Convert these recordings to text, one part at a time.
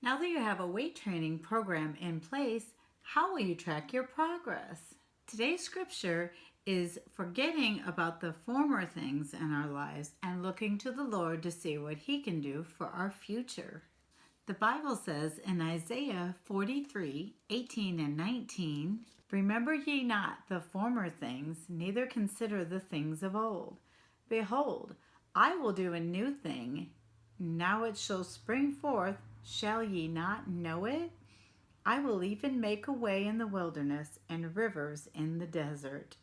Now that you have a weight training program in place, how will you track your progress? Today's scripture is forgetting about the former things in our lives and looking to the Lord to see what He can do for our future. The Bible says in Isaiah 43:18 and 19, "Remember ye not the former things, neither consider the things of old. Behold, I will do a new thing. Now it shall spring forth. Shall ye not know it? I will even make a way in the wilderness and rivers in the desert."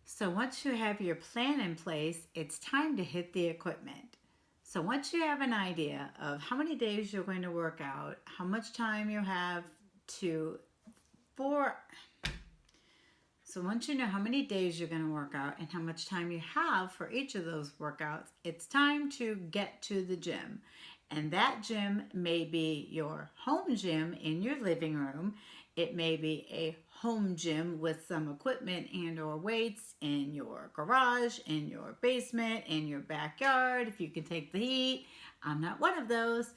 So once you have your plan in place, it's time to hit the equipment. So once you have an idea of how many days you're going to work out, how much time you have to for so once you know how many days you're going to work out and how much time you have for each of those workouts, it's time to get to the gym. And that gym may be your home gym in your living room. It may be a home gym with some equipment and or weights in your garage, in your basement, in your backyard, if you can take the heat. I'm not one of those.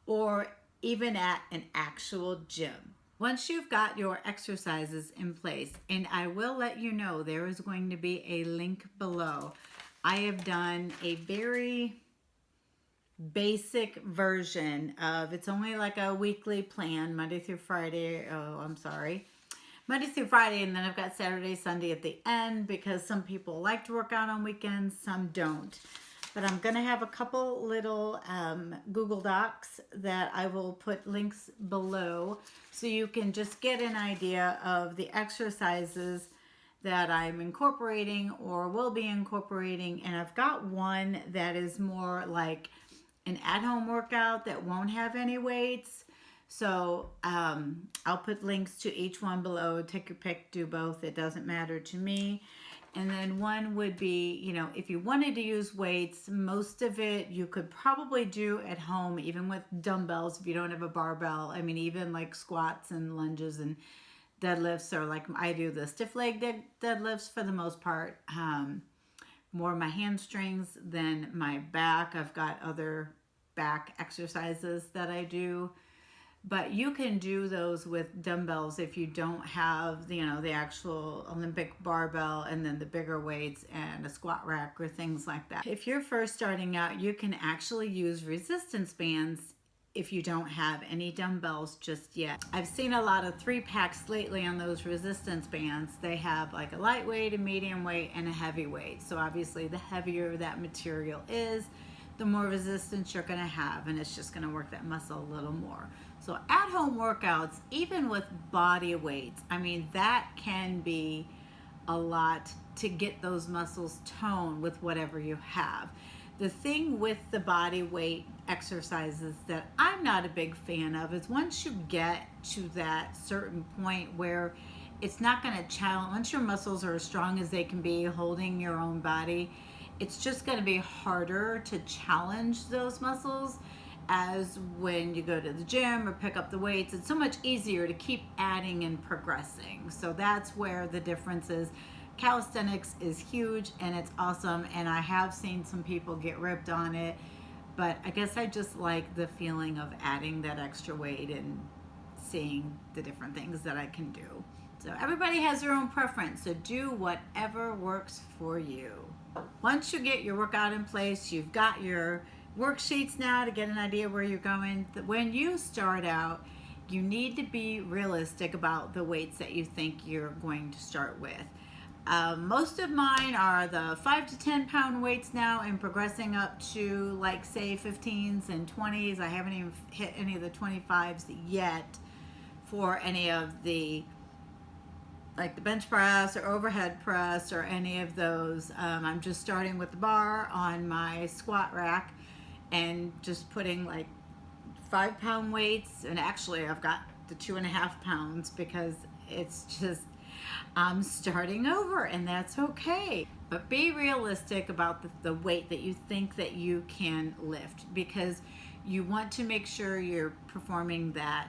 Or even at an actual gym. Once you've got your exercises in place, and I will let you know there is going to be a link below. I have done a very basic version of, it's only like a weekly plan, Monday through Friday. Monday through Friday, and then I've got Saturday, Sunday at the end because some people like to work out on weekends, some don't. But I'm going to have a couple little Google Docs that I will put links below so you can just get an idea of the exercises that I'm incorporating or will be incorporating. And I've got one that is more like an at-home workout that won't have any weights. So I'll put links to each one below. Take your pick, do both. It doesn't matter to me. And then one would be, if you wanted to use weights, most of it you could probably do at home, even with dumbbells if you don't have a barbell. I mean, even like squats and lunges and deadlifts, or like I do the stiff leg deadlifts for the most part. More my hamstrings than my back. I've got other back exercises that I do. But you can do those with dumbbells if you don't have, the actual Olympic barbell and then the bigger weights and a squat rack or things like that. If you're first starting out, you can actually use resistance bands if you don't have any dumbbells just yet. I've seen a lot of 3-packs lately on those resistance bands. They have like a lightweight, a medium weight, and a heavy weight. So obviously the heavier that material is, the more resistance you're going to have, and it's just going to work that muscle a little more. So at-home workouts, even with body weights, I mean, that can be a lot to get those muscles toned with whatever you have. The thing with the body weight exercises that I'm not a big fan of is once you get to that certain point where it's not going to challenge, once your muscles are as strong as they can be holding your own body, it's just going to be harder to challenge those muscles as when you go to the gym or pick up the weights. It's so much easier to keep adding and progressing. So that's where the difference is. Calisthenics is huge and it's awesome, and I have seen some people get ripped on it, but I guess I just like the feeling of adding that extra weight and seeing the different things that I can do. So everybody has their own preference, so do whatever works for you. Once you get your workout in place, you've got your worksheets now to get an idea where you're going. When you start out, you need to be realistic about the weights that you think you're going to start with. Most of mine are the 5 to 10 pound weights now, and progressing up to like say 15s and 20s. I haven't even hit any of the 25s yet for any of the like the bench press or overhead press or any of those. I'm just starting with the bar on my squat rack and just putting like 5-pound weights, and actually I've got the 2.5 pounds because it's just I'm starting over, and that's okay. But be realistic about the weight that you think that you can lift, because you want to make sure you're performing that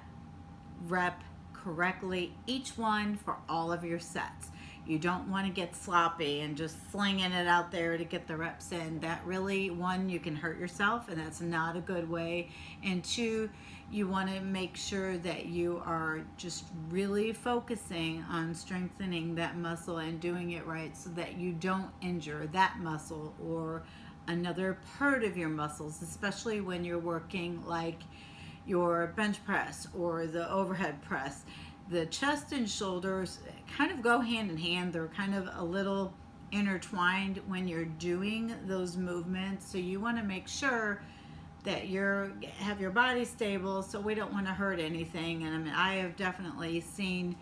rep correctly, each one for all of your sets. You don't want to get sloppy and just slinging it out there to get the reps in. That really, one, you can hurt yourself, and that's not a good way. And two, you want to make sure that you are just really focusing on strengthening that muscle and doing it right so that you don't injure that muscle or another part of your muscles, especially when you're working like your bench press or the overhead press. The chest and shoulders kind of go hand in hand. They're kind of a little intertwined when you're doing those movements. So you want to make sure that you have your body stable, so we don't want to hurt anything. And I mean, I have definitely seen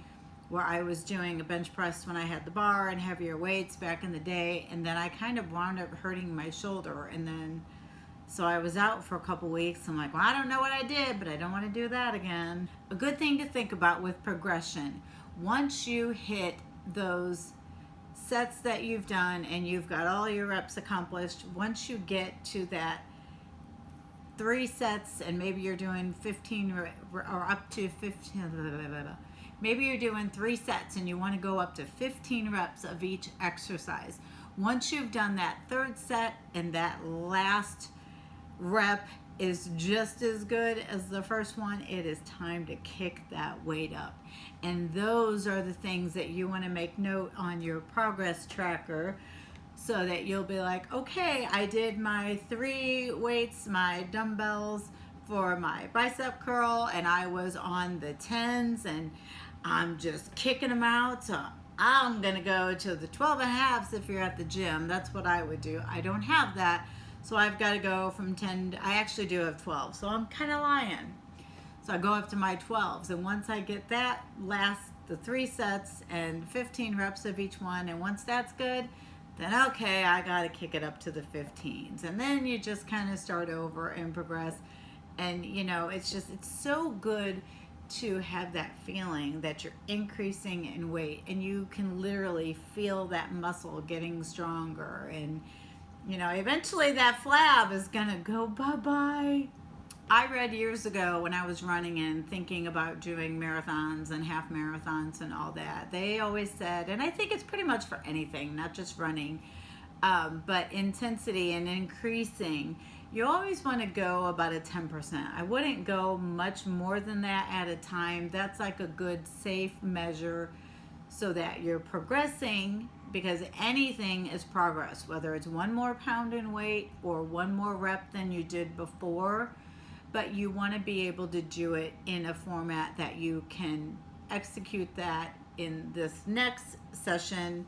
where I was doing a bench press when I had the bar and heavier weights back in the day, and then I kind of wound up hurting my shoulder, and then so I was out for a couple weeks. I'm like, well, I don't know what I did, but I don't want to do that again. A good thing to think about with progression, once you hit those sets that you've done and you've got all your reps accomplished, once you get to that 3 sets, and maybe you're doing 15 or up to 15, maybe you're doing 3 sets and you want to go up to 15 reps of each exercise. Once you've done that 3rd set and that last rep is just as good as the first one, it is time to kick that weight up. And those are the things that you want to make note on your progress tracker, so that you'll be like, okay, I did my 3 weights, my dumbbells for my bicep curl, and I was on the 10s, and I'm just kicking them out. So I'm gonna go to the 12 and a halves if you're at the gym. That's what I would do. I don't have that, so I've got to go from 10 I actually do have 12, so I'm kind of lying. So I go up to my 12s, and once I get that the 3 sets and 15 reps of each one, and once that's good, then okay, I got to kick it up to the 15s. And then you just kind of start over and progress. And you know, it's so good to have that feeling that you're increasing in weight, and you can literally feel that muscle getting stronger. And you know, eventually that flab is gonna go bye-bye. I read years ago when I was running and thinking about doing marathons and half marathons and all that, they always said, and I think it's pretty much for anything, not just running, but intensity and increasing, you always want to go about a 10%. I wouldn't go much more than that at a time. That's like a good safe measure so that you're progressing, because anything is progress, whether it's 1 more pound in weight or 1 more rep than you did before. But you want to be able to do it in a format that you can execute that in this next session,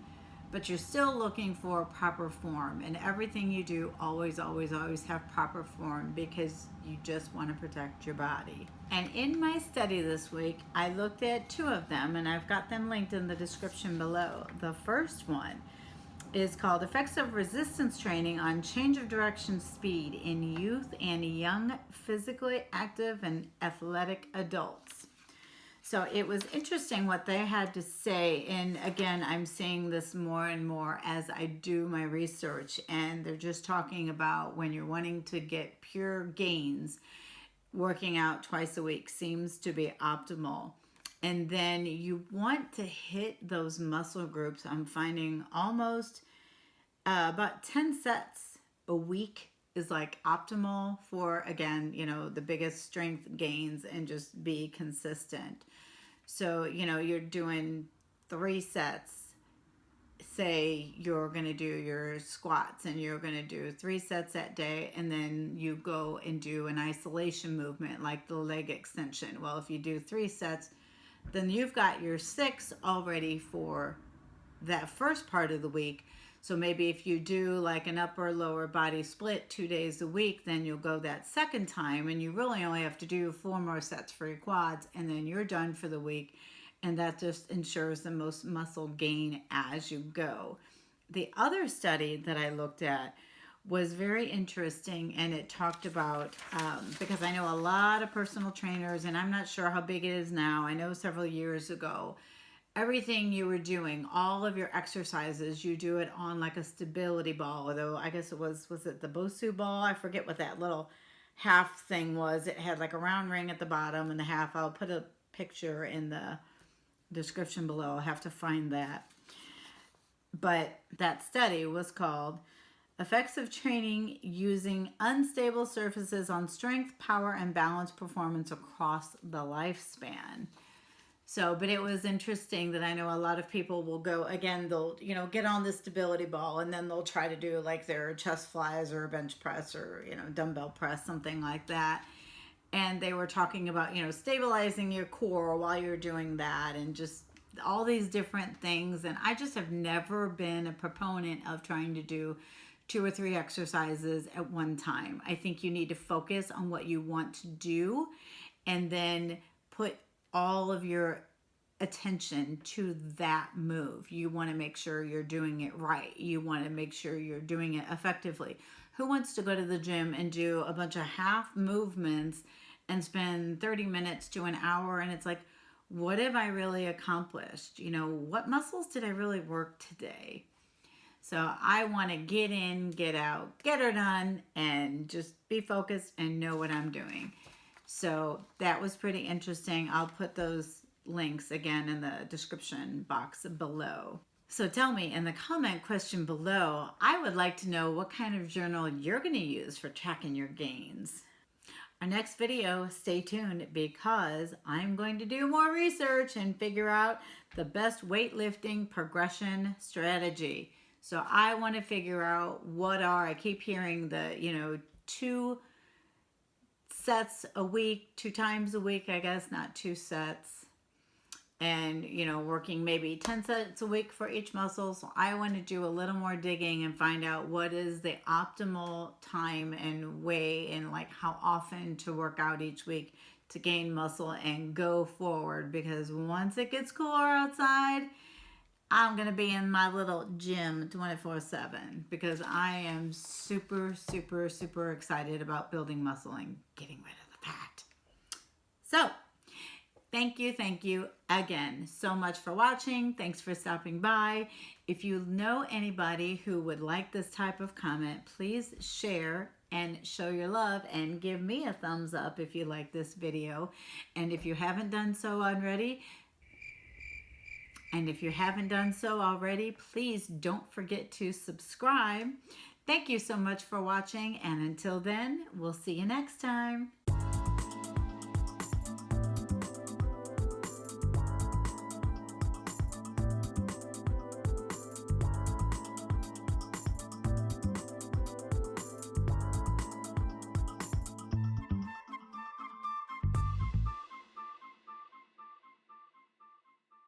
but you're still looking for proper form. And everything you do, always, always, always have proper form, because you just want to protect your body. And in my study this week, I looked at 2 of them, and I've got them linked in the description below. The first one is called Effects of Resistance Training on Change of Direction Speed in Youth and Young Physically Active and Athletic Adults. So it was interesting what they had to say. And again, I'm seeing this more and more as I do my research. And they're just talking about when you're wanting to get pure gains, working out twice a week seems to be optimal. And then you want to hit those muscle groups. I'm finding almost about 10 sets a week is like optimal for, again, you know, the biggest strength gains, and just be consistent. So, you know, you're doing 3 sets. Say you're going to do your squats and you're going to do 3 sets that day, and then you go and do an isolation movement like the leg extension. Well, if you do 3 sets, then you've got your 6 already for that first part of the week. So maybe if you do like an upper lower body split 2 days a week, then you'll go that second time, and you really only have to do 4 more sets for your quads, and then you're done for the week. And that just ensures the most muscle gain as you go. The other study that I looked at was very interesting, and it talked about, because I know a lot of personal trainers, and I'm not sure how big it is now. I know several years ago, everything you were doing, all of your exercises, you do it on like a stability ball, although I guess it was it the Bosu ball? I forget what that little half thing was. It had like a round ring at the bottom and the half. I'll put a picture in the description below. I'll have to find that. But that study was called Effects of Training Using Unstable Surfaces on Strength, Power, and Balance Performance Across the Lifespan. So, but it was interesting that I know a lot of people will go, again, they'll, get on the stability ball and then they'll try to do like their chest flies or a bench press or, dumbbell press, something like that. And they were talking about, stabilizing your core while you're doing that and just all these different things. And I just have never been a proponent of trying to do 2 or 3 exercises at one time. I think you need to focus on what you want to do and then put all of your attention to that move. You want to make sure you're doing it right. You want to make sure you're doing it effectively. Who wants to go to the gym and do a bunch of half movements and spend 30 minutes to an hour and it's like, what have I really accomplished? What muscles did I really work today? So I want to get in, get out, get her done, and just be focused and know what I'm doing. So that was pretty interesting. I'll put those links again in the description box below. So tell me in the comment question below, I would like to know what kind of journal you're going to use for tracking your gains. Our next video, stay tuned because I'm going to do more research and figure out the best weightlifting progression strategy. So I want to figure out I keep hearing the, 2 sets a week, 2 times a week, I guess, not 2 sets. And, working maybe 10 sets a week for each muscle. So I want to do a little more digging and find out what is the optimal time and way and like how often to work out each week to gain muscle and go forward. Because once it gets cooler outside, I'm going to be in my little gym 24/7 because I am super, super, super excited about building muscle and getting rid of the fat. So, thank you again so much for watching. Thanks for stopping by. If you know anybody who would like this type of comment, please share and show your love and give me a thumbs up if you like this video. And if you haven't done so already, please don't forget to subscribe. Thank you so much for watching, and until then, we'll see you next time.